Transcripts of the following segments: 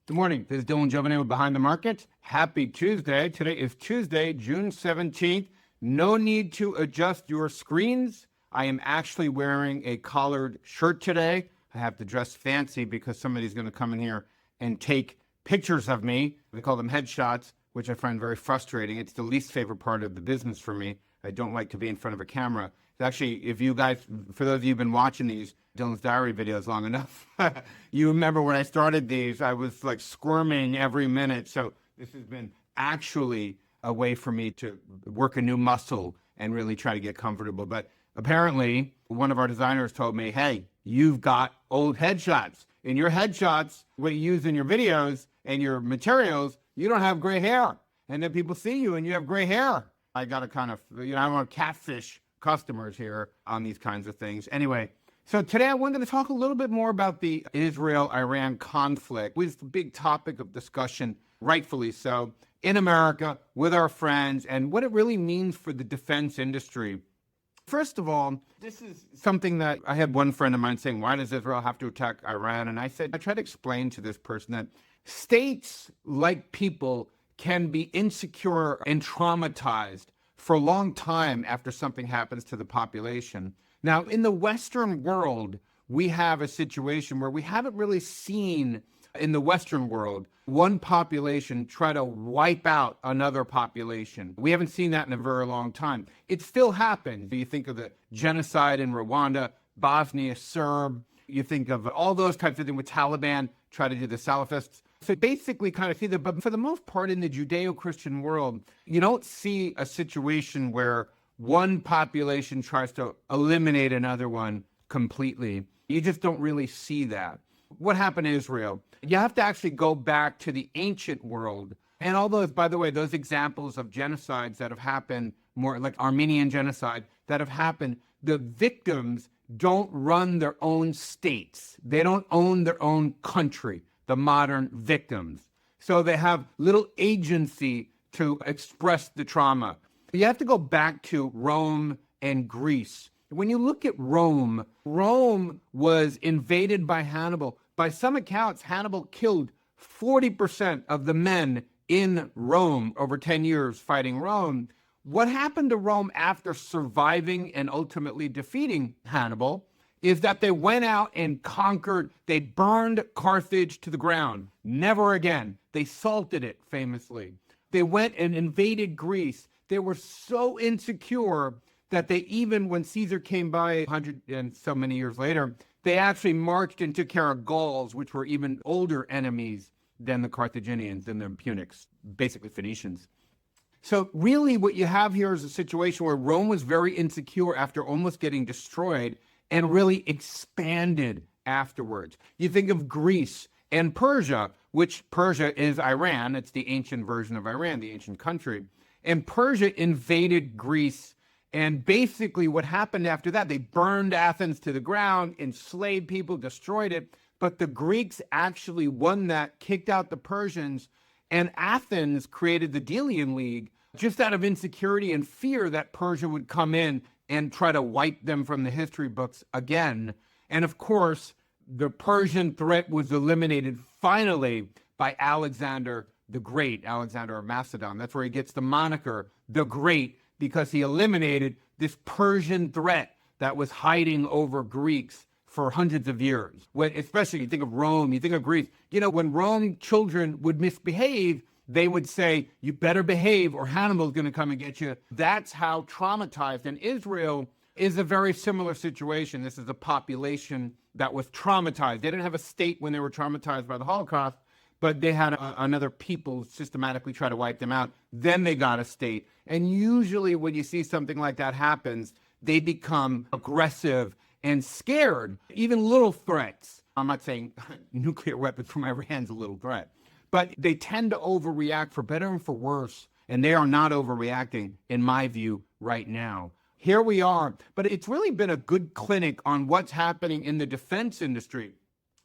Good morning. This is Dylan Jovine with Behind the Market. Happy Tuesday. Today is Tuesday, June 17th. No need to adjust your screens. I am actually wearing a collared shirt today. I have to dress fancy because somebody's going to come in here and take pictures of me. We call them headshots, which I find very frustrating. It's the least favorite part of the business for me. I don't like to be in front of a camera. Actually, if you guys, for those of you who've been watching these Dylan's Diary videos long enough, you remember when I started these, I was like squirming every minute. So this has been actually a way for me to work a new muscle and really try to get comfortable. But apparently, one of our designers told me, hey, you've got old headshots. In your headshots, what you use in your videos and your materials, you don't have gray hair. And then people see you and you have gray hair. I got to kind of, I want to catfish customers here on these kinds of things. Anyway, so today I wanted to talk a little bit more about the Israel-Iran conflict, which is the big topic of discussion, rightfully so, in America with our friends and what it really means for the defense industry. First of all, this is something that I had one friend of mine saying, why does Israel have to attack Iran? And I tried to explain to this person that states, like people, can be insecure and traumatized for a long time after something happens to the population. Now, in the Western world, we have a situation where we haven't really seen in the Western world one population try to wipe out another population. We haven't seen that in a very long time. It still happens. You think of the genocide in Rwanda, Bosnia, Serb, you think of all those types of things with Taliban, try to do the Salafists. So basically kind of see that, but for the most part in the Judeo-Christian world, you don't see a situation where one population tries to eliminate another one completely. You just don't really see that. What happened in Israel? You have to actually go back to the ancient world. And all those, by the way, those examples of genocides that have happened, more like Armenian genocide, that have happened, the victims don't run their own states. They don't own their own country, the modern victims. So they have little agency to express the trauma. You have to go back to Rome and Greece. When you look at Rome, Rome was invaded by Hannibal. By some accounts, Hannibal killed 40% of the men in Rome over 10 years fighting Rome. What happened to Rome after surviving and ultimately defeating Hannibal is that they went out and conquered, they burned Carthage to the ground. Never again. They salted it, famously. They went and invaded Greece. They were so insecure that they even, when Caesar came by 100 and so many years later, they actually marched and took care of Gauls, which were even older enemies than the Carthaginians and the Punics, basically Phoenicians. So really what you have here is a situation where Rome was very insecure after almost getting destroyed and really expanded afterwards. You think of Greece and Persia, which Persia is Iran. It's the ancient version of Iran, the ancient country. And Persia invaded Greece. And basically what happened after that, they burned Athens to the ground, enslaved people, destroyed it. But the Greeks actually won that, kicked out the Persians, and Athens created the Delian League just out of insecurity and fear that Persia would come in and try to wipe them from the history books again. And of course, the Persian threat was eliminated finally by Alexander the Great, Alexander of Macedon. That's where he gets the moniker, the Great, because he eliminated this Persian threat that was hiding over Greeks for hundreds of years. When, especially you think of Rome, you think of Greece, when Rome children would misbehave, they would say, you better behave or Hannibal's going to come and get you. That's how traumatized. And Israel is a very similar situation. This is a population that was traumatized. They didn't have a state when they were traumatized by the Holocaust, but they had another people systematically try to wipe them out. Then they got a state. And usually when you see something like that happens, they become aggressive and scared. Even little threats. I'm not saying nuclear weapons from Iran's a little threat, but they tend to overreact for better and for worse. And they are not overreacting, in my view, right now. Here we are. But it's really been a good clinic on what's happening in the defense industry.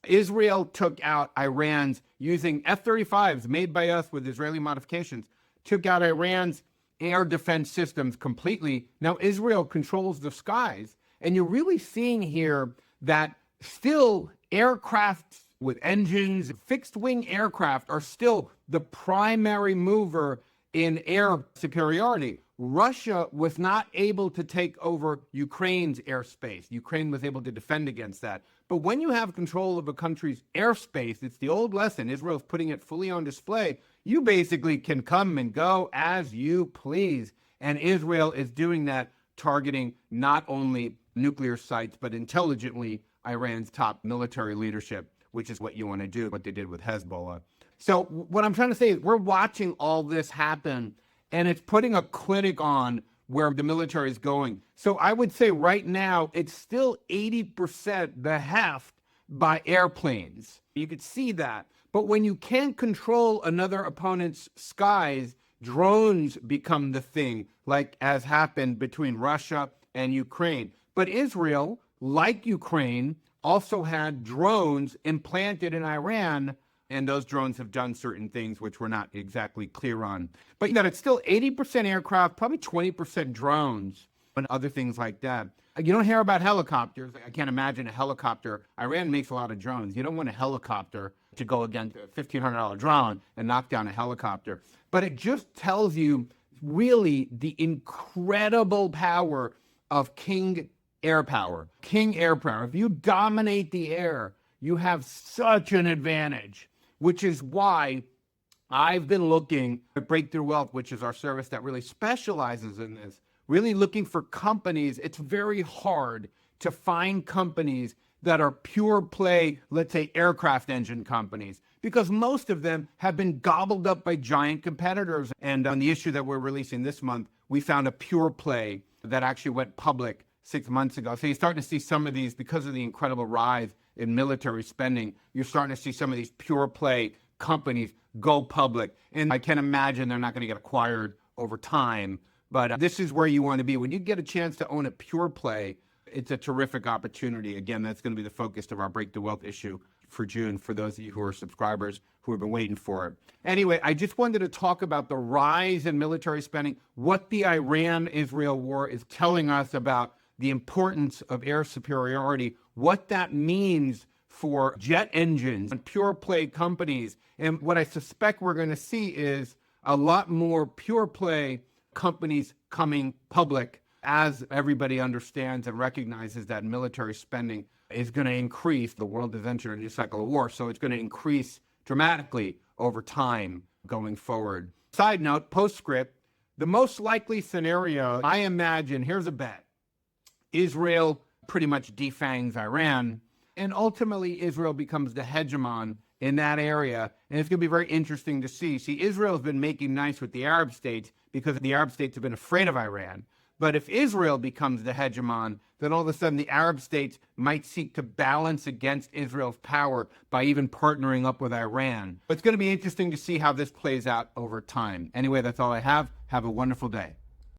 Israel took out Iran's, using F-35s made by us with Israeli modifications, took out Iran's air defense systems completely. Now Israel controls the skies. And you're really seeing here that still aircraft with engines. Fixed wing aircraft are still the primary mover in air superiority. Russia was not able to take over Ukraine's airspace. Ukraine was able to defend against that. But when you have control of a country's airspace, it's the old lesson. Israel's putting it fully on display. You basically can come and go as you please. And Israel is doing that, targeting not only nuclear sites, but intelligently Iran's top military leadership, which is what you want to do, what they did with Hezbollah. So what I'm trying to say is we're watching all this happen, and it's putting a clinic on where the military is going. So I would say right now, it's still 80% the heft by airplanes. You could see that. But when you can't control another opponent's skies, drones become the thing, like as happened between Russia and Ukraine. But Israel, like Ukraine, also had drones implanted in Iran, and those drones have done certain things which we're not exactly clear on. But that it's still 80% aircraft, probably 20% drones, and other things like that. You don't hear about helicopters. I can't imagine a helicopter. Iran makes a lot of drones. You don't want a helicopter to go against a $1,500 drone and knock down a helicopter. But it just tells you really the incredible power of King air power. King air power. If you dominate the air, you have such an advantage, which is why I've been looking at Breakthrough Wealth, which is our service that really specializes in this, really looking for companies. It's very hard to find companies that are pure play, let's say, aircraft engine companies, because most of them have been gobbled up by giant competitors. And on the issue that we're releasing this month, we found a pure play that actually went public 6 months ago. So you're starting to see some of these, because of the incredible rise in military spending, you're starting to see some of these pure play companies go public. And I can imagine they're not going to get acquired over time. But this is where you want to be. When you get a chance to own a pure play, it's a terrific opportunity. Again, that's going to be the focus of our Break the Wealth issue for June, for those of you who are subscribers who have been waiting for it. Anyway, I just wanted to talk about the rise in military spending, what the Iran-Israel war is telling us about the importance of air superiority, what that means for jet engines and pure play companies. And what I suspect we're going to see is a lot more pure play companies coming public as everybody understands and recognizes that military spending is going to increase. The world has entered a new cycle of war, so it's going to increase dramatically over time going forward. Side note, postscript, the most likely scenario, I imagine, here's a bet. Israel pretty much defangs Iran, and ultimately Israel becomes the hegemon in that area. And it's going to be very interesting to see. See, Israel's been making nice with the Arab states because the Arab states have been afraid of Iran. But if Israel becomes the hegemon, then all of a sudden the Arab states might seek to balance against Israel's power by even partnering up with Iran. But it's going to be interesting to see how this plays out over time. Anyway, that's all I have. Have a wonderful day.